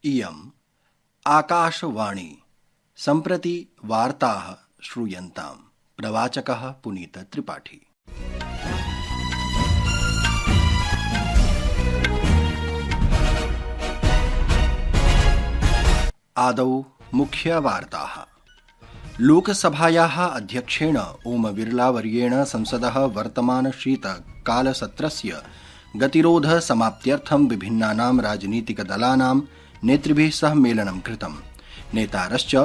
इयम् आकाशवाणी सम्प्रति वार्ताः श्रूयन्ताम्। प्रवाचकः पुनीत त्रिपाठी। आदौ मुख्यवार्ताः। लोकसभायाः अध्यक्षेण ओम बिरलावर्येण संसदः वर्तमान शीतकालसत्रस्य गतिरोध समाप्त्यर्थं विभिन्नानां राजनीतिकदलानां नेतृभिः सह मेलनं कृतम्। नेतारश्च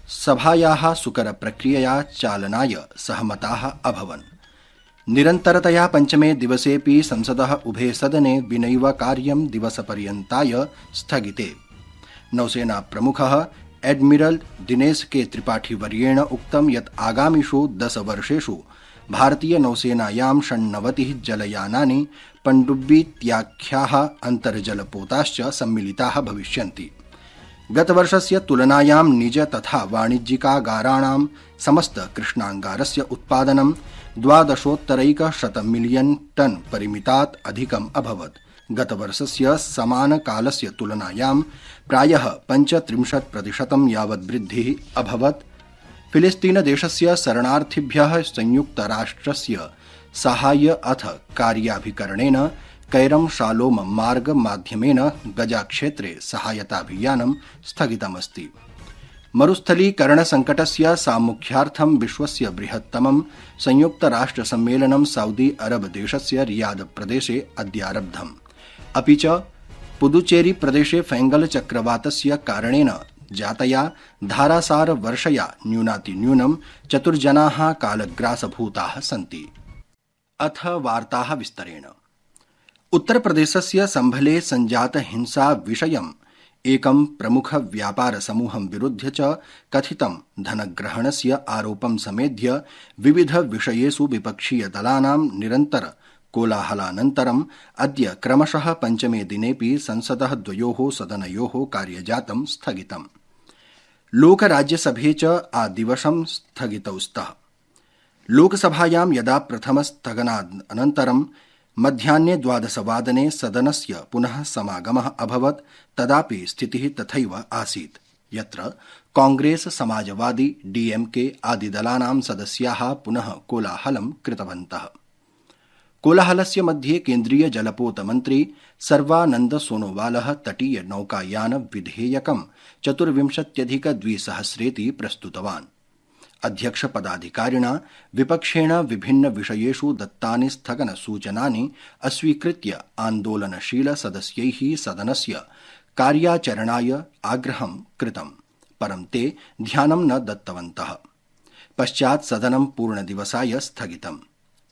सभायाः सुकरप्रक्रियया चालनाय सहमताः अभवन्। निरन्तरतया पञ्चमे दिवसेऽपि संसदः उभे सदने विनैव कार्यं दिवसपर्यन्ताय स्थगिते। नौसेनाप्रमुखः एडमिरल दिनेश के त्रिपाठी वर्येण उक्तं यत् आगामिषु 10 वर्षेषु भारतीय नौसेनायां 96 जलयानानि पण्डुब्बीत्याख्याः अन्तर्जलपोताश्च सम्मिलिताः भविष्यन्ति। गतवर्षस्य तुलनायां निज तथा वाणिज्यिकागाराणां समस्त कृष्णाङ्गारस्य उत्पादनं 12,100 मिलियन टन परिमितात् अधिकम् अभवत्। गतवर्षस्य समानकालस्य तुलनायां प्रायः 35% यावत् वृद्धिः अभवत्। फिलिस्तीनदेशस्य शरणार्थिभ्यः संयुक्तराष्ट्रस्य साहाय्य अथ कार्याभिकरणेन कैरम शालोम मार्ग माध्यमेन गजाक्षेत्रे सहायताभियानं स्थगितमस्ति। मरुस्थलीकरणसङ्कटस्य सामुख्यार्थं विश्वस्य बृहत्तमं संयुक्तराष्ट्रसम्मेलनं सऊदी अरब देशस्य रियाद प्रदेशे अद्यारब्धम्। अपि च पुदुचेरी प्रदेशे फैंगल चक्रवातस्य कारणेन जातया धारासारवर्षया न्यूनातिन्यूनं 4 जनाः कालग्रासभूताः सन्ति। अथ वार्ताः विस्तरेण। उत्तरप्रदेशस्य सम्भले सञ्जात हिंसा विषयम् एकं प्रमुख व्यापार समूहं विरुध्य च कथितं धनग्रहणस्य आरोपं समेध्य विविध विषयेषु विपक्षीयदलानां निरन्तर कोलाहलानन्तरम् अद्य क्रमशः पञ्चमे दिनेऽपि संसदः द्वयोः सदनयोः कार्यजातं स्थगितम्। लोकराज्यसभे च आदिवसं स्थगितौ स्तः। लोकसभायां यदा प्रथमस्थगनानन्तरं मध्याह्ने 12 वादने सदनस्य पुनः समागमः अभवत् तदापि स्थितिः तथैव आसीत्, यत्र कांग्रेस, समाजवादी, डीएमके आदिदलानां सदस्याः पुनः कोलाहलं कृतवन्तः। कोलाहलस्य मध्ये केन्द्रीय जलपोत मन्त्री सर्वानन्द सोनोवालः तटीय नौकायान विधेयकं 24,200 प्रस्तुतवान्। अध्यक्षपदाधिकारिणा विपक्षेण विभिन्न विषयेषु दत्तानि स्थगन सूचनानि अस्वीकृत्य आन्दोलनशील सदस्यैः सदनस्य कार्याचरणाय आग्रहं कृतं, परं ते ध्यानं न दत्तवन्तः। पश्चात् सदनं पूर्णदिवसाय स्थगितम्।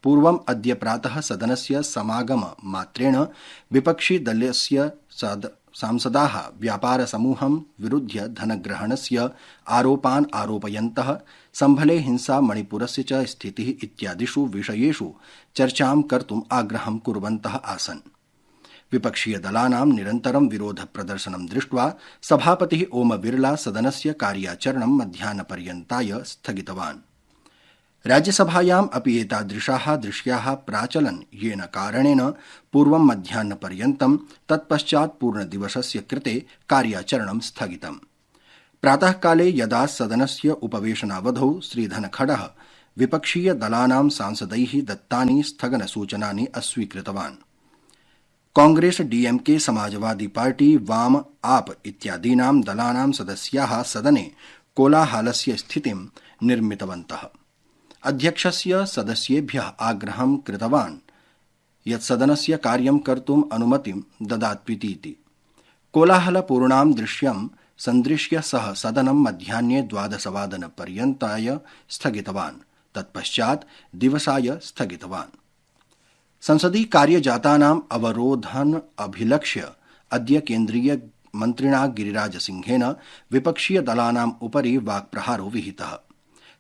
पूर्वम् अद्य प्रातः सदनस्य समागम मात्रेण विपक्षी दलस्य सांसदाः व्यापारसमूहं विरुध्य धनग्रहणस्य आरोपान् आरोपयन्तः सम्भले हिंसा, मणिपुरस्य च स्थितिः इत्यादिषु विषयेषु चर्चां कर्तुम् आग्रहं कुर्वन्तः आसन्। विपक्षीयदलानां निरन्तरं विरोधप्रदर्शनं दृष्ट्वा सभापतिः ओम बिरला सदनस्य कार्याचरणं मध्याह्नपर्यन्ताय स्थगितवान्। राज्यसभायाम् अपि एतादृशाः दृश्याः प्राचलन्, येन कारणेन पूर्वं मध्याह्नपर्यन्तं तत्पश्चात् पूर्णदिवसस्य कृते कार्याचरणं स्थगितम्। प्रातःकाले यदा सदनस्य उपवेशनावधौ श्रीधनखडः विपक्षीयदलानां सांसदैः दत्तानि स्थगनसूचनानि अस्वीकृतवान्। कांग्रेस, डीएमके, समाजवादी पार्टी, वाम, आप इत्यादीनां दलानां सदस्याः सदने कोलाहलस्य स्थितिं निर्मितवन्तः। अध्यक्षस्य सदस्येभ्यः आग्रहं कृतवान् यत् सदनस्य कार्यं कर्तुम् अनुमतिं ददात्विति। कोलाहलपूर्णां दृश्यं सन्दृश्य सः सदनं मध्याह्ने 12 वादनपर्यन्ताय स्थगितवान्। तत्पश्चात् दिवसाय स्थगितवान्। संसदि कार्यजातानाम् अवरोधन अभिलक्ष्य अद्य केन्द्रीय मन्त्रिणा गिरिराजसिंहेन विपक्षीयदलानाम् उपरि वाक्प्रहारो विहितः।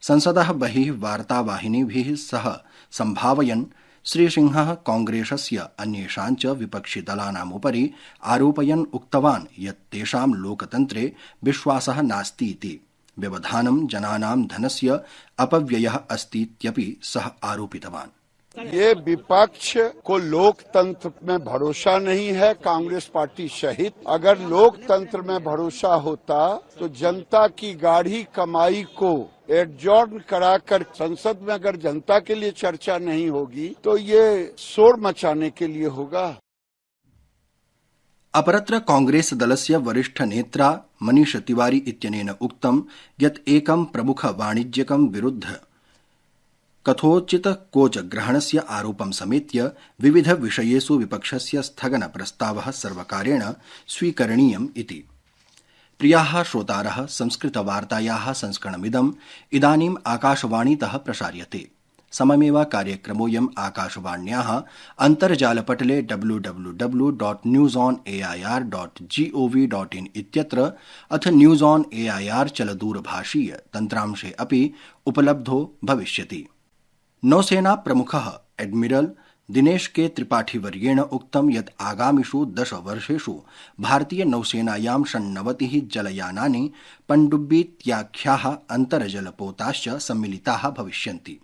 संसदः बहिः वार्तावाहिनीभिः सह संभावयन् श्रीसिंहः कांग्रेसस्य अन्येषां च विपक्षिदलानाम् उपरि आरोपयन् उक्तवान् यत् तेषां लोकतन्त्रे विश्वासः नास्तीति। व्यवधानं जनानां धनस्य अपव्ययः अस्तीत्यपि सः आरोपितवान्। ये विपक्ष को लोकतंत्र में भरोसा नहीं है, कांग्रेस पार्टी सहित। अगर लोकतंत्र में भरोसा होता तो जनता की गाढ़ी कमाई को एडजॉर्न कराकर संसद में अगर जनता के लिए चर्चा नहीं होगी तो ये शोर मचाने के लिए होगा। अपरत्र कांग्रेस दलस्य वरिष्ठ नेत्रा मनीष तिवारी इत्यनेन उक्तं यत् एकं प्रमुख वाणिज्यिकं विरुद्ध कथोचित कोच ग्रहणस्य आरोपं समेत्य विविध विषयेषु विपक्षस्य स्थगन प्रस्तावः सर्वकारेण स्वीकरणीयम् इति। प्रियाः श्रोतारः, संस्कृतवार्तायाः संस्करणमिदम् इदानीम् आकाशवाणीतः प्रसार्यते। सममेव कार्यक्रमोऽयम् आकाशवाण्याः अन्तर्जालपटले www.newsonair.gov.in इत्यत्र अथ न्यूज ऑन एआईआर चलदूरभाषीय तन्त्रांशे अपि उपलब्धो भविष्यति। नौसेना प्रमुखः एडमिरल दिनेश के त्रिपाठीवर्येण उक्तं यत् आगामिषु 10 वर्षेषु भारतीय नौसेनायां 96 जलयानानि पण्डुब्बीत्याख्याः अन्तर्जलपोताश्च सम्मिलिताः भविष्यन्ति।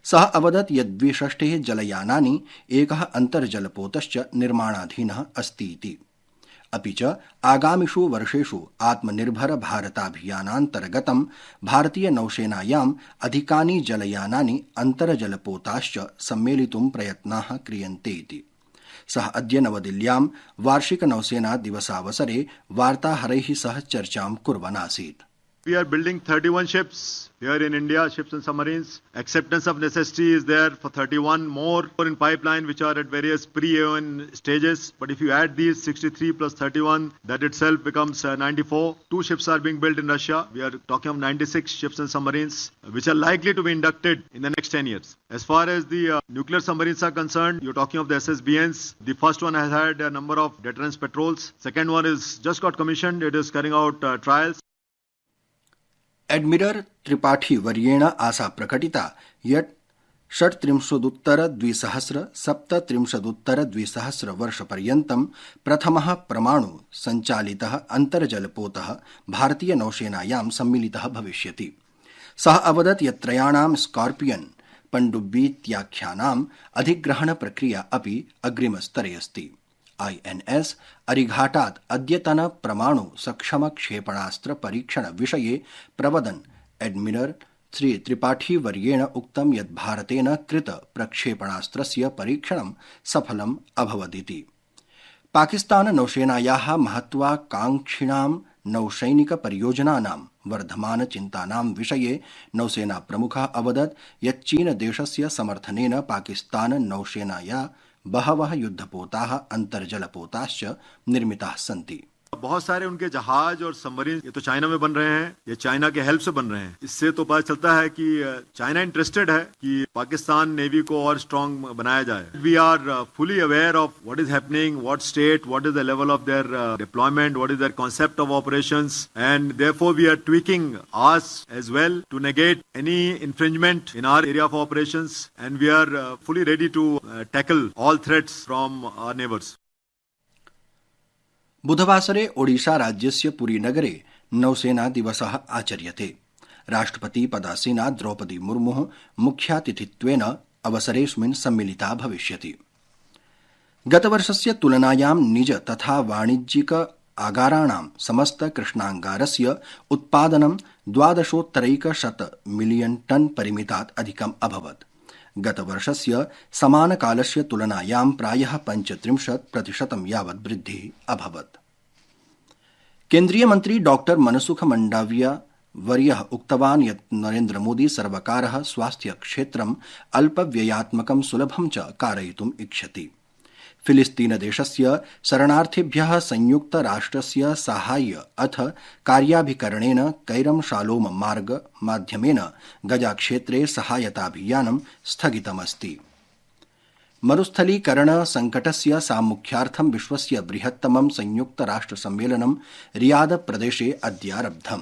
सः अवदत् यत् 62 जलयानानि एकः अन्तर्जलपोतश्च निर्माणाधीनः अस्ति इति। अपि च आगामिषु वर्षेषु आत्मनिर्भर भारताभियानान्तर्गतं भारतीय नौसेनायाम् अधिकानि जलयानानि अन्तर्जलपोताश्च सम्मेलितुं प्रयत्नाः क्रियन्ते इति। सः अद्य नवदिल्ल्यां वार्षिक नौसेना दिवसावसरे वार्ताहरैः सह चर्चां कुर्वन् आसीत्। We are building 31 ships here in India, ships and submarines. Acceptance of necessity is there for 31 more in pipeline, which are at various pre-AON stages. But if you add these 63 plus 31, that itself becomes 94. 2 ships are being built in Russia. We are talking of 96 ships and submarines, which are likely to be inducted in the next 10 years. As far as the nuclear submarines are concerned, you're talking of the SSBNs. The first one has had a number of deterrence patrols. Second one is just got commissioned. It is carrying out trials. Admiral Tripathi वर्येण आशा प्रकटिता यत् 37,2037 वर्षपर्यन्तं प्रथमः परमाणु संचालितः अन्तर्जलपोतः भारतीय नौसेनायां सम्मिलितः भविष्यति। सः अवदत् यत् त्रयाणां स्कॉर्पियन पण्डुब्बीत्याख्यानाम् अधिग्रहण प्रक्रिया अपि अग्रिमस्तरे अस्ति। INS अरिघाटात् अद्यतन परमाणु सक्षम क्षेपणास्त्र परीक्षण विषये प्रवदन् एडमिरल श्री त्रिपाठी वर्येण उक्तं यत् भारतेन कृत प्रक्षेपणास्त्रस्य परीक्षणं सफलम् अभवदिति। पाकिस्तान नौसेनायाः महत्वाकांक्षिणां नौसैनिक परियोजनानां वर्धमान चिन्तानां विषये नौसेना प्रमुखः अवदत् यत् चीन देशस्य समर्थनेन पाकिस्तान नौसेनाया बहवः युद्धपोताः अन्तर्जलपोताश्च निर्मिताः सन्ति। बहुत सारे उनके जहाज और सबमरीन ये तो चाइना में बन रहे हैं, ये चाइना के हेल्प से बन रहे हैं। इससे तो पता चलता है कि चाइना इंटरेस्टेड है कि पाकिस्तान नेवी को और स्ट्रांग बनाया जाए। We are fully aware of what is happening, what state, what is the level of their deployment, what is their concept of operations, and therefore we are tweaking ours as well to negate any infringement in our area of operations, and we are fully ready to tackle all threats from our neighbours. बुधवासरे ओडिशा राज्यस्य पुरीनगरे नौसेना दिवसः आचर्यते। राष्ट्रपति पदासीना द्रौपदी मुर्मुः मुख्यातिथित्वेन अवसरेऽस्मिन् सम्मिलिता भविष्यति। गतवर्षस्य तुलनायां निज तथा वाणिज्यिक आगाराणां समस्त कृष्णांगारस्य उत्पादनं 12,100 मिलियन टन परिमितात् अधिकम् अभवत्। गतवर्षस्य समानकालस्य तुलनायां प्रायः 35% यावत् वृद्धिः अभवत्। केन्द्रीय मन्त्री डॉक्टर मनसुख मंडाविया वर्यः उक्तवान् यत् नरेन्द्र मोदी सर्वकारः स्वास्थ्य क्षेत्रम् अल्पव्ययात्मकं सुलभं च कारयितुम् इच्छति। फिलिस्तीनदेशस्य शरणार्थिभ्यः संयुक्तराष्ट्रस्य साहाय्य अथ कार्याभिकरणेन कैरम शालोम मार्ग माध्यमेन गजाक्षेत्रे सहायताभियानं स्थगितमस्ति। मरुस्थलीकरण संकटस्य सामुख्यार्थं विश्वस्य बृहत्तमं संयुक्तराष्ट्रसम्मेलनं रियाद प्रदेशे अद्यारब्धम्।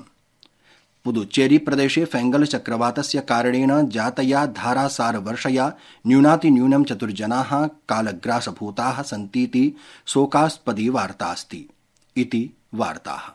पुदुच्चेरी प्रदेशे फेंगल चक्रवातस्य कारणेन जातया धारासारवर्षया न्यूनातिन्यूनं 4 जनाः कालग्रासभूताः सन्तीति शोकास्पदी वार्ता अस्ति। इति वार्ताः।